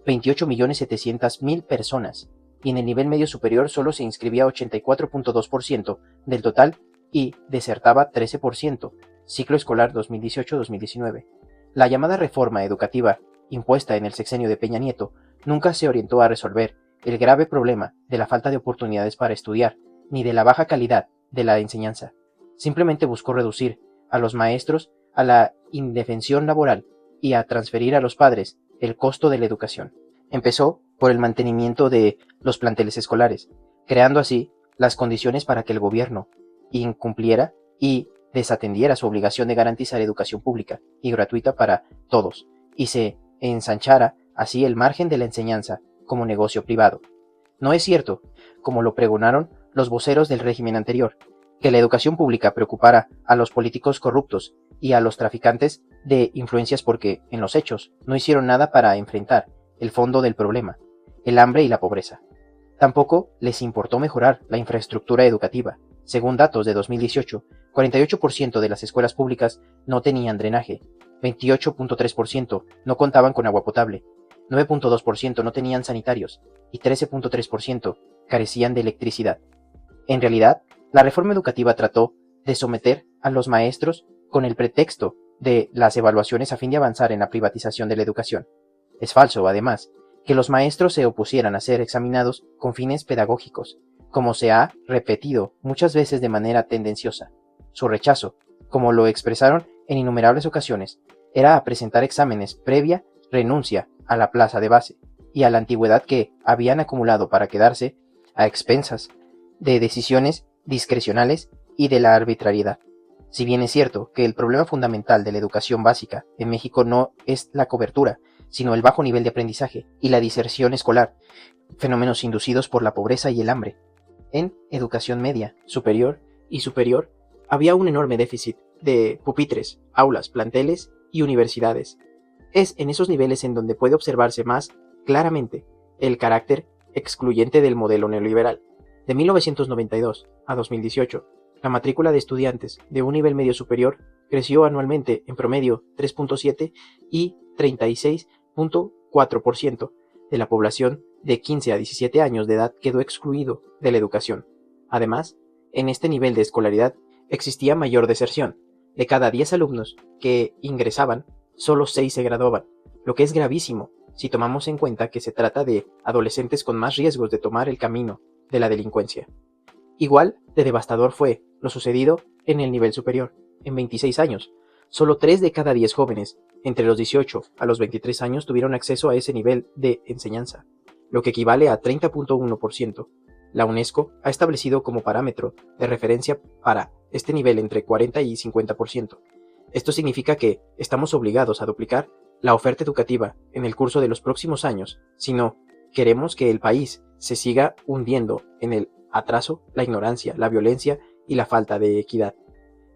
28.700.000 personas, y en el nivel medio superior solo se inscribía 84.2% del total y desertaba 13%, ciclo escolar 2018-2019. La llamada reforma educativa, impuesta en el sexenio de Peña Nieto, nunca se orientó a resolver el grave problema de la falta de oportunidades para estudiar, ni de la baja calidad de la enseñanza. Simplemente buscó reducir a los maestros a la indefensión laboral y a transferir a los padres el costo de la educación. Empezó por el mantenimiento de los planteles escolares, creando así las condiciones para que el gobierno incumpliera y desatendiera su obligación de garantizar educación pública y gratuita para todos, y se ensanchara así el margen de la enseñanza como negocio privado. No es cierto, como lo pregonaron los voceros del régimen anterior, que la educación pública preocupara a los políticos corruptos y a los traficantes de influencias porque, en los hechos, no hicieron nada para enfrentar el fondo del problema, el hambre y la pobreza. Tampoco les importó mejorar la infraestructura educativa. Según datos de 2018, 48% de las escuelas públicas no tenían drenaje, 28.3% no contaban con agua potable, 9.2% no tenían sanitarios y 13.3% carecían de electricidad. En realidad, la reforma educativa trató de someter a los maestros con el pretexto de las evaluaciones a fin de avanzar en la privatización de la educación. Es falso, además, que los maestros se opusieran a ser examinados con fines pedagógicos, como se ha repetido muchas veces de manera tendenciosa. Su rechazo, como lo expresaron en innumerables ocasiones, era a presentar exámenes previa renuncia a la plaza de base y a la antigüedad que habían acumulado para quedarse a expensas de decisiones discrecionales y de la arbitrariedad. Si bien es cierto que el problema fundamental de la educación básica en México no es la cobertura, sino el bajo nivel de aprendizaje y la diserción escolar, fenómenos inducidos por la pobreza y el hambre. En educación media, superior y superior había un enorme déficit de pupitres, aulas, planteles y universidades. Es en esos niveles en donde puede observarse más claramente el carácter excluyente del modelo neoliberal. De 1992 a 2018, la matrícula de estudiantes de un nivel medio superior creció anualmente en promedio 3.7 y 36.4% de la población de 15 a 17 años de edad quedó excluido de la educación. Además, en este nivel de escolaridad existía mayor deserción. De cada 10 alumnos que ingresaban, solo 6 se graduaban, lo que es gravísimo si tomamos en cuenta que se trata de adolescentes con más riesgos de tomar el camino de la delincuencia. Igual de devastador fue lo sucedido en el nivel superior. En 26 años, solo 3 de cada 10 jóvenes entre los 18 a los 23 años tuvieron acceso a ese nivel de enseñanza, lo que equivale a 30.1%. La UNESCO ha establecido como parámetro de referencia para este nivel entre 40 y 50%. Esto significa que estamos obligados a duplicar la oferta educativa en el curso de los próximos años, si no queremos que el país se siga hundiendo en el atraso, la ignorancia, la violencia y la falta de equidad.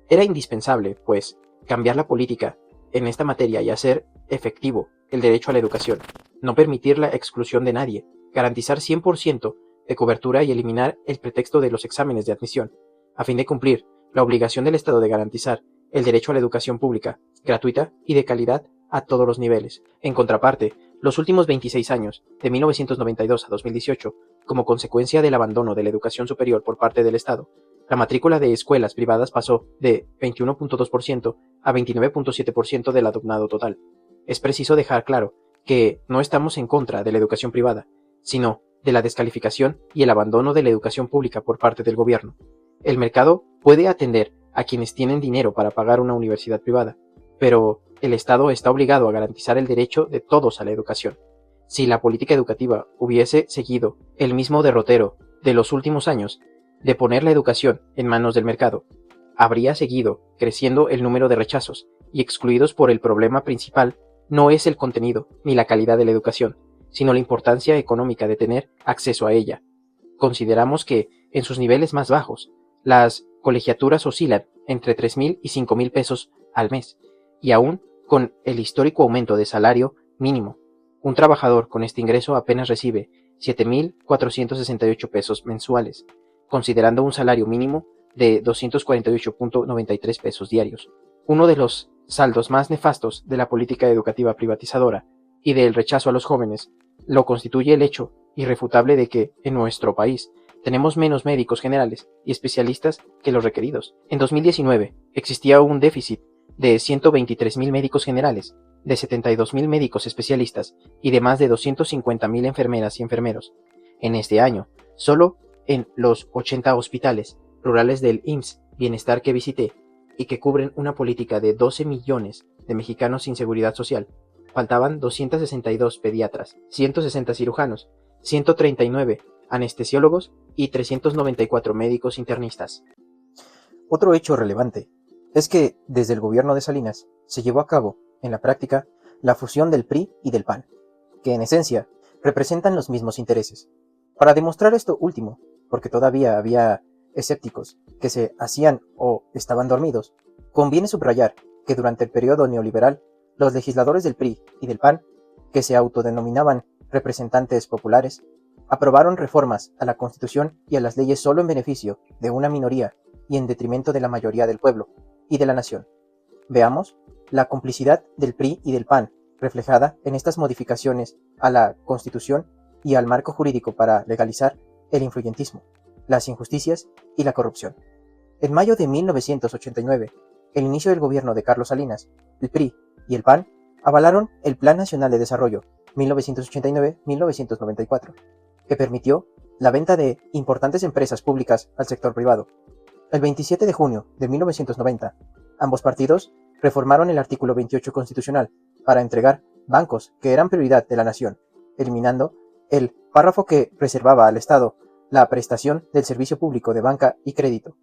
Era indispensable, pues, cambiar la política en esta materia y hacer efectivo el derecho a la educación, no permitir la exclusión de nadie, garantizar 100% de cobertura y eliminar el pretexto de los exámenes de admisión, a fin de cumplir la obligación del Estado de garantizar el derecho a la educación pública, gratuita y de calidad a todos los niveles. En contraparte, los últimos 26 años, de 1992 a 2018, como consecuencia del abandono de la educación superior por parte del Estado, la matrícula de escuelas privadas pasó de 21.2% a 29.7% del alumnado total. Es preciso dejar claro que no estamos en contra de la educación privada, sino de la descalificación y el abandono de la educación pública por parte del gobierno. El mercado puede atender a quienes tienen dinero para pagar una universidad privada, pero el Estado está obligado a garantizar el derecho de todos a la educación. Si la política educativa hubiese seguido el mismo derrotero de los últimos años, de poner la educación en manos del mercado, habría seguido creciendo el número de rechazos y excluidos por el problema principal no es el contenido ni la calidad de la educación, sino la importancia económica de tener acceso a ella. Consideramos que, en sus niveles más bajos, las colegiaturas oscilan entre 3.000 y 5.000 pesos al mes, y aún con el histórico aumento de salario mínimo, un trabajador con este ingreso apenas recibe 7.468 pesos mensuales, considerando un salario mínimo de 248.93 pesos diarios. Uno de los saldos más nefastos de la política educativa privatizadora y del rechazo a los jóvenes lo constituye el hecho irrefutable de que, en nuestro país, tenemos menos médicos generales y especialistas que los requeridos. En 2019 existía un déficit de 123.000 médicos generales, de 72.000 médicos especialistas y de más de 250.000 enfermeras y enfermeros. En este año, solo en los 80 hospitales rurales del IMSS Bienestar que visité y que cubren una política de 12 millones de mexicanos sin seguridad social, faltaban 262 pediatras, 160 cirujanos, 139 anestesiólogos y 394 médicos internistas. Otro hecho relevante es que desde el gobierno de Salinas se llevó a cabo, en la práctica, la fusión del PRI y del PAN, que en esencia representan los mismos intereses. Para demostrar esto último, porque todavía había escépticos que se hacían o estaban dormidos, conviene subrayar que durante el periodo neoliberal, los legisladores del PRI y del PAN, que se autodenominaban representantes populares, aprobaron reformas a la Constitución y a las leyes solo en beneficio de una minoría y en detrimento de la mayoría del pueblo y de la nación. Veamos la complicidad del PRI y del PAN reflejada en estas modificaciones a la Constitución y al marco jurídico para legalizar el influyentismo, las injusticias y la corrupción. En mayo de 1989, el inicio del gobierno de Carlos Salinas, el PRI y el PAN avalaron el Plan Nacional de Desarrollo 1989-1994, que permitió la venta de importantes empresas públicas al sector privado. El 27 de junio de 1990, ambos partidos reformaron el artículo 28 constitucional para entregar bancos que eran prioridad de la nación, eliminando el párrafo que reservaba al Estado la prestación del servicio público de banca y crédito.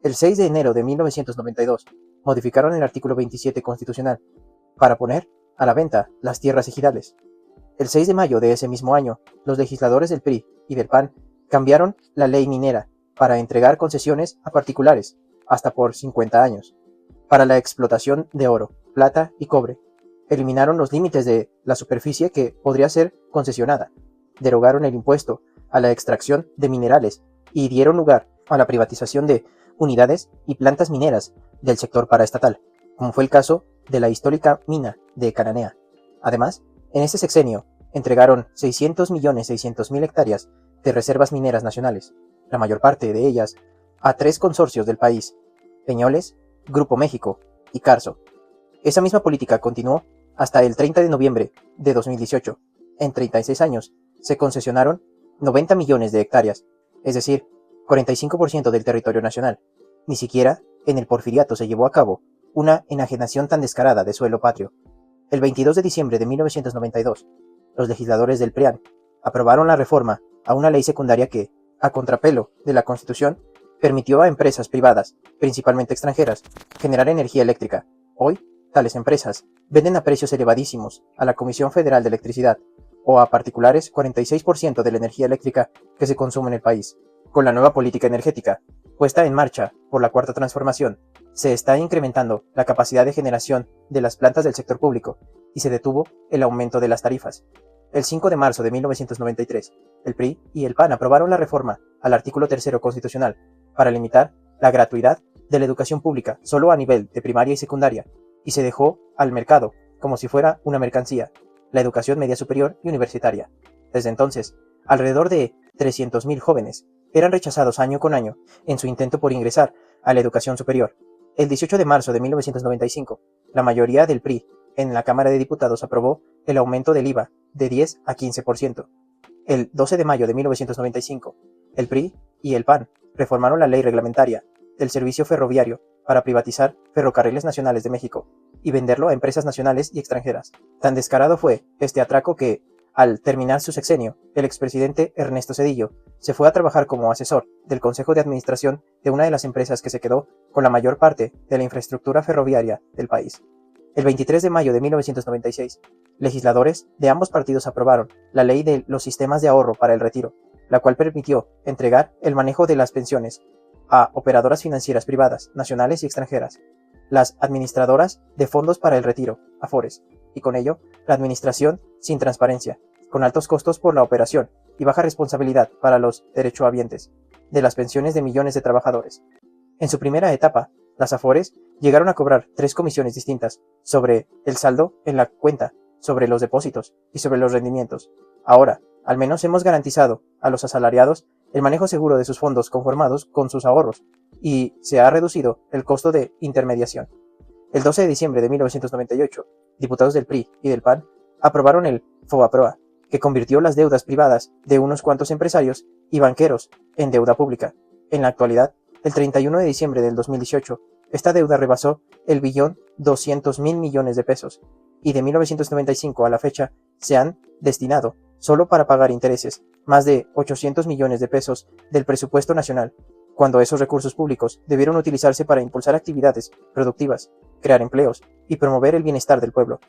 El 6 de enero de 1992, modificaron el artículo 27 constitucional para poner a la venta las tierras ejidales. El 6 de mayo de ese mismo año, los legisladores del PRI y del PAN cambiaron la ley minera para entregar concesiones a particulares, hasta por 50 años, para la explotación de oro, plata y cobre. Eliminaron los límites de la superficie que podría ser concesionada, derogaron el impuesto a la extracción de minerales y dieron lugar a la privatización de unidades y plantas mineras del sector paraestatal, como fue el caso de la histórica mina de Cananea. Además, en ese sexenio entregaron 600.600.000 hectáreas de reservas mineras nacionales, la mayor parte de ellas a 3 consorcios del país, Peñoles, Grupo México y Carso. Esa misma política continuó hasta el 30 de noviembre de 2018. En 36 años se concesionaron 90 millones de hectáreas, es decir, 45% del territorio nacional. Ni siquiera en el Porfiriato se llevó a cabo una enajenación tan descarada de suelo patrio. El 22 de diciembre de 1992, los legisladores del PRIAN aprobaron la reforma a una ley secundaria que, a contrapelo de la Constitución, permitió a empresas privadas, principalmente extranjeras, generar energía eléctrica. Hoy, tales empresas venden a precios elevadísimos a la Comisión Federal de Electricidad o a particulares 46% de la energía eléctrica que se consume en el país. Con la nueva política energética, puesta en marcha por la Cuarta Transformación, se está incrementando la capacidad de generación de las plantas del sector público y se detuvo el aumento de las tarifas. El 5 de marzo de 1993, el PRI y el PAN aprobaron la reforma al artículo 3 constitucional para limitar la gratuidad de la educación pública solo a nivel de primaria y secundaria, y se dejó al mercado, como si fuera una mercancía, la educación media superior y universitaria. Desde entonces, alrededor de 300.000 jóvenes eran rechazados año con año en su intento por ingresar a la educación superior. El 18 de marzo de 1995, la mayoría del PRI en la Cámara de Diputados aprobó el aumento del IVA de 10 a 15%. El 12 de mayo de 1995, el PRI y el PAN reformaron la ley reglamentaria del servicio ferroviario para privatizar Ferrocarriles Nacionales de México y venderlo a empresas nacionales y extranjeras. Tan descarado fue este atraco que, al terminar su sexenio, el expresidente Ernesto Zedillo se fue a trabajar como asesor del Consejo de Administración de una de las empresas que se quedó con la mayor parte de la infraestructura ferroviaria del país. El 23 de mayo de 1996, legisladores de ambos partidos aprobaron la Ley de los Sistemas de Ahorro para el Retiro, la cual permitió entregar el manejo de las pensiones a operadoras financieras privadas, nacionales y extranjeras, las administradoras de fondos para el retiro, AFORES, y con ello, la administración sin transparencia, con altos costos por la operación y baja responsabilidad para los derechohabientes de las pensiones de millones de trabajadores. En su primera etapa, las AFORES llegaron a cobrar 3 comisiones distintas sobre el saldo en la cuenta, sobre los depósitos y sobre los rendimientos. Ahora, al menos hemos garantizado a los asalariados el manejo seguro de sus fondos conformados con sus ahorros y se ha reducido el costo de intermediación. El 12 de diciembre de 1998, diputados del PRI y del PAN aprobaron el FOBAPROA, que convirtió las deudas privadas de unos cuantos empresarios y banqueros en deuda pública. En la actualidad, el 31 de diciembre del 2018, esta deuda rebasó el 1.200.000 millones de pesos y de 1995 a la fecha se han destinado, solo para pagar intereses, más de 800 millones de pesos del presupuesto nacional, cuando esos recursos públicos debieron utilizarse para impulsar actividades productivas, crear empleos y promover el bienestar del pueblo.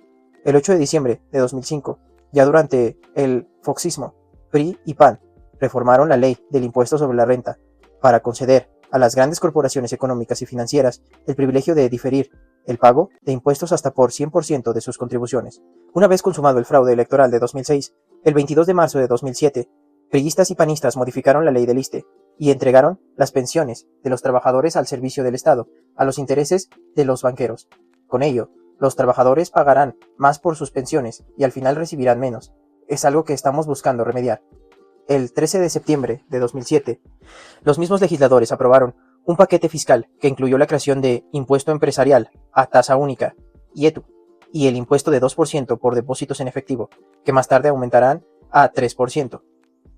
El 8 de diciembre de 2005, ya durante el foxismo, PRI y PAN reformaron la ley del impuesto sobre la renta para conceder a las grandes corporaciones económicas y financieras el privilegio de diferir el pago de impuestos hasta por 100% de sus contribuciones. Una vez consumado el fraude electoral de 2006, el 22 de marzo de 2007, priistas y panistas modificaron la ley del ISSSTE y entregaron las pensiones de los trabajadores al servicio del Estado, a los intereses de los banqueros. Con ello, los trabajadores pagarán más por sus pensiones y al final recibirán menos. Es algo que estamos buscando remediar. El 13 de septiembre de 2007, los mismos legisladores aprobaron un paquete fiscal que incluyó la creación de impuesto empresarial a tasa única, IETU, y el impuesto de 2% por depósitos en efectivo, que más tarde aumentarán a 3%.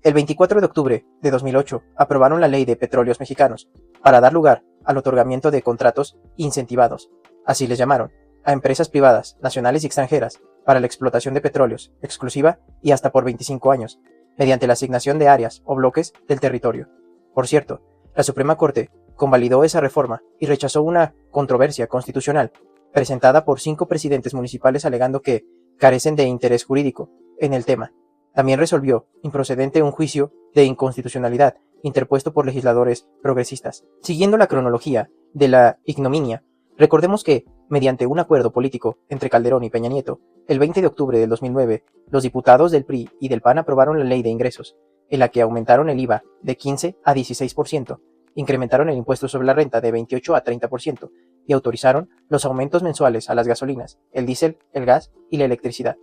El 24 de octubre de 2008 aprobaron la Ley de Petróleos Mexicanos para dar lugar al otorgamiento de contratos incentivados, así les llamaron, a empresas privadas, nacionales y extranjeras, para la explotación de petróleos, exclusiva y hasta por 25 años, mediante la asignación de áreas o bloques del territorio. Por cierto, la Suprema Corte convalidó esa reforma y rechazó una controversia constitucional presentada por 5 presidentes municipales alegando que carecen de interés jurídico en el tema. También resolvió improcedente un juicio de inconstitucionalidad interpuesto por legisladores progresistas. Siguiendo la cronología de la ignominia, recordemos que, mediante un acuerdo político entre Calderón y Peña Nieto, el 20 de octubre del 2009, los diputados del PRI y del PAN aprobaron la Ley de Ingresos, en la que aumentaron el IVA de 15 a 16%, incrementaron el impuesto sobre la renta de 28 a 30% y autorizaron los aumentos mensuales a las gasolinas, el diésel, el gas y la electricidad.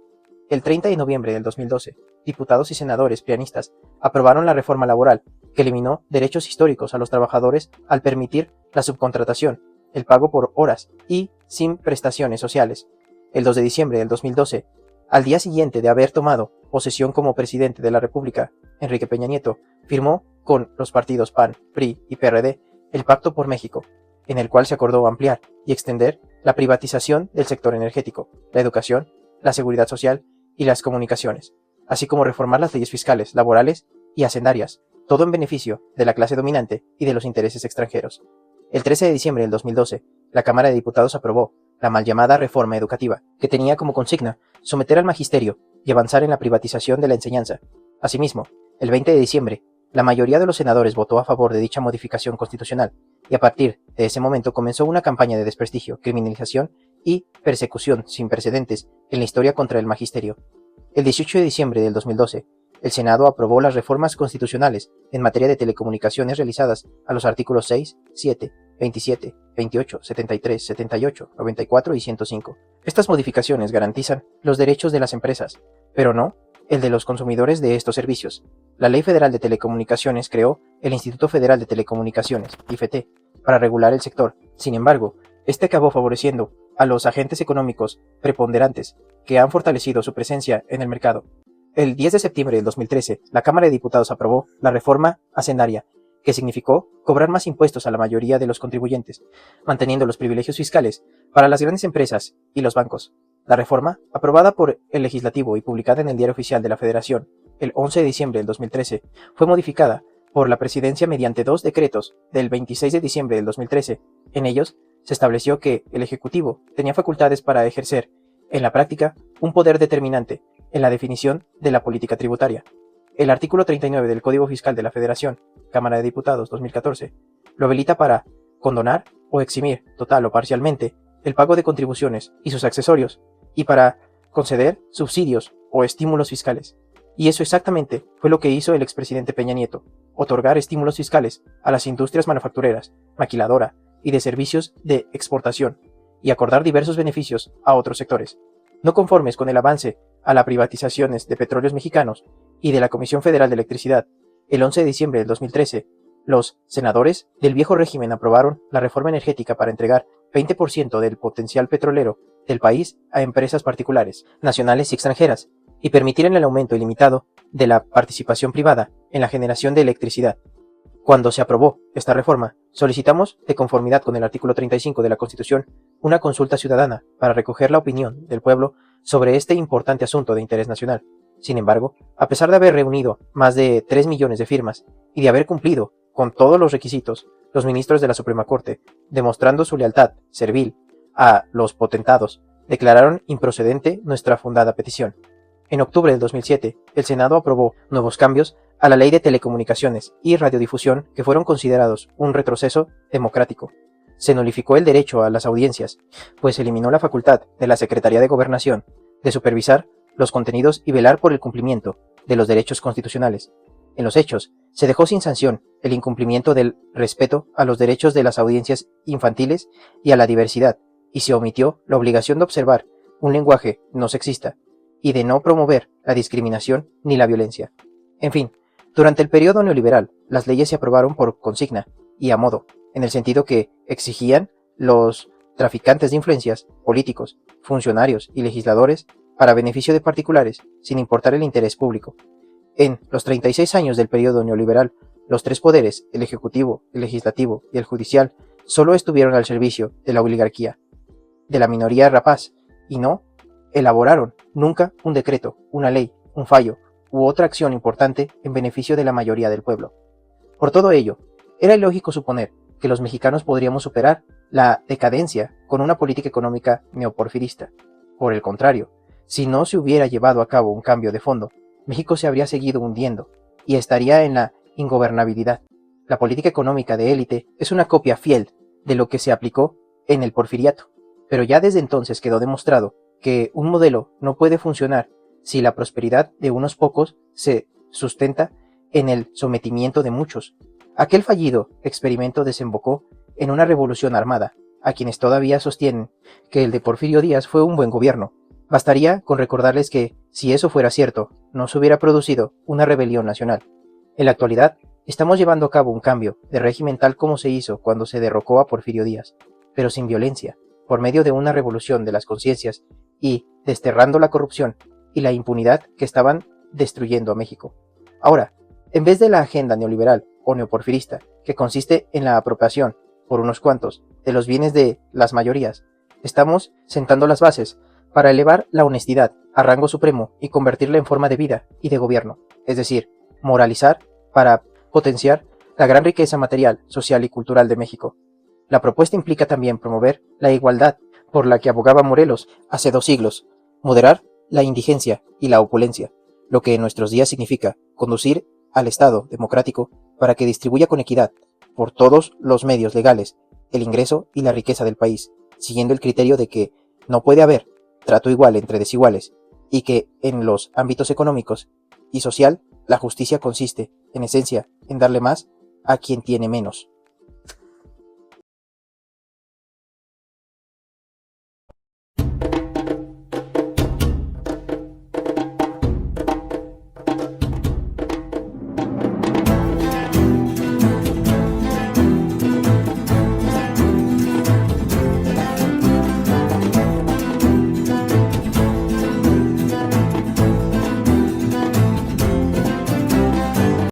El 30 de noviembre del 2012, diputados y senadores prianistas aprobaron la reforma laboral, que eliminó derechos históricos a los trabajadores al permitir la subcontratación, el pago por horas y sin prestaciones sociales. El 2 de diciembre del 2012, al día siguiente de haber tomado posesión como presidente de la República, Enrique Peña Nieto firmó con los partidos PAN, PRI y PRD el Pacto por México, en el cual se acordó ampliar y extender la privatización del sector energético, la educación, la seguridad social y las comunicaciones, así como reformar las leyes fiscales, laborales y hacendarias, todo en beneficio de la clase dominante y de los intereses extranjeros. El 13 de diciembre del 2012, la Cámara de Diputados aprobó la mal llamada reforma educativa, que tenía como consigna someter al magisterio y avanzar en la privatización de la enseñanza. Asimismo, el 20 de diciembre, la mayoría de los senadores votó a favor de dicha modificación constitucional, y a partir de ese momento comenzó una campaña de desprestigio, criminalización y persecución sin precedentes en la historia contra el magisterio. El 18 de diciembre del 2012, el Senado aprobó las reformas constitucionales en materia de telecomunicaciones realizadas a los artículos 6, 7, 27, 28, 73, 78, 94 y 105. Estas modificaciones garantizan los derechos de las empresas, pero no el de los consumidores de estos servicios. La Ley Federal de Telecomunicaciones creó el Instituto Federal de Telecomunicaciones, IFT, para regular el sector. Sin embargo, este acabó favoreciendo a los agentes económicos preponderantes que han fortalecido su presencia en el mercado. El 10 de septiembre del 2013, la Cámara de Diputados aprobó la reforma hacendaria, que significó cobrar más impuestos a la mayoría de los contribuyentes, manteniendo los privilegios fiscales para las grandes empresas y los bancos. La reforma, aprobada por el Legislativo y publicada en el Diario Oficial de la Federación el 11 de diciembre del 2013, fue modificada por la Presidencia mediante 2 decretos del 26 de diciembre del 2013. En ellos, se estableció que el Ejecutivo tenía facultades para ejercer, en la práctica, un poder determinante en la definición de la política tributaria. El artículo 39 del Código Fiscal de la Federación, Cámara de Diputados 2014, lo habilita para condonar o eximir, total o parcialmente, el pago de contribuciones y sus accesorios, y para conceder subsidios o estímulos fiscales. Y eso exactamente fue lo que hizo el expresidente Peña Nieto, otorgar estímulos fiscales a las industrias manufactureras, maquiladora y de servicios de exportación, y acordar diversos beneficios a otros sectores. No conformes con el avance a las privatizaciones de petróleos mexicanos y de la Comisión Federal de Electricidad, el 11 de diciembre del 2013, los senadores del viejo régimen aprobaron la reforma energética para entregar 20% del potencial petrolero del país a empresas particulares, nacionales y extranjeras, y permitir el aumento ilimitado de la participación privada en la generación de electricidad. Cuando se aprobó esta reforma, solicitamos, de conformidad con el artículo 35 de la Constitución, una consulta ciudadana para recoger la opinión del pueblo sobre este importante asunto de interés nacional. Sin embargo, a pesar de haber reunido más de 3 millones de firmas y de haber cumplido con todos los requisitos, los ministros de la Suprema Corte, demostrando su lealtad servil a los potentados, declararon improcedente nuestra fundada petición. En octubre del 2007, el Senado aprobó nuevos cambios a la Ley de Telecomunicaciones y Radiodifusión que fueron considerados un retroceso democrático. Se nulificó el derecho a las audiencias, pues se eliminó la facultad de la Secretaría de Gobernación de supervisar los contenidos y velar por el cumplimiento de los derechos constitucionales. En los hechos, se dejó sin sanción el incumplimiento del respeto a los derechos de las audiencias infantiles y a la diversidad, y se omitió la obligación de observar un lenguaje no sexista y de no promover la discriminación ni la violencia. En fin, durante el periodo neoliberal, las leyes se aprobaron por consigna y a modo, en el sentido que exigían los traficantes de influencias, políticos, funcionarios y legisladores para beneficio de particulares, sin importar el interés público. En los 36 años del periodo neoliberal, los 3 poderes, el ejecutivo, el legislativo y el judicial, solo estuvieron al servicio de la oligarquía, de la minoría rapaz, y no elaboraron nunca un decreto, una ley, un fallo u otra acción importante en beneficio de la mayoría del pueblo. Por todo ello, era ilógico suponer que los mexicanos podríamos superar la decadencia con una política económica neoporfirista. Por el contrario, si no se hubiera llevado a cabo un cambio de fondo, México se habría seguido hundiendo y estaría en la ingobernabilidad. La política económica de élite es una copia fiel de lo que se aplicó en el porfiriato, pero ya desde entonces quedó demostrado que un modelo no puede funcionar si la prosperidad de unos pocos se sustenta en el sometimiento de muchos. Aquel fallido experimento desembocó en una revolución armada, a quienes todavía sostienen que el de Porfirio Díaz fue un buen gobierno. Bastaría con recordarles que, si eso fuera cierto, no se hubiera producido una rebelión nacional. En la actualidad, estamos llevando a cabo un cambio de régimen tal como se hizo cuando se derrocó a Porfirio Díaz, pero sin violencia, por medio de una revolución de las conciencias y desterrando la corrupción y la impunidad que estaban destruyendo a México. Ahora, en vez de la agenda neoliberal o neoporfirista, que consiste en la apropiación, por unos cuantos, de los bienes de las mayorías. Estamos sentando las bases para elevar la honestidad a rango supremo y convertirla en forma de vida y de gobierno, es decir, moralizar para potenciar la gran riqueza material, social y cultural de México. La propuesta implica también promover la igualdad por la que abogaba Morelos hace 2 siglos, moderar la indigencia y la opulencia, lo que en nuestros días significa conducir al Estado democrático para que distribuya con equidad, por todos los medios legales, el ingreso y la riqueza del país, siguiendo el criterio de que no puede haber trato igual entre desiguales, y que en los ámbitos económicos y social la justicia consiste, en esencia, en darle más a quien tiene menos.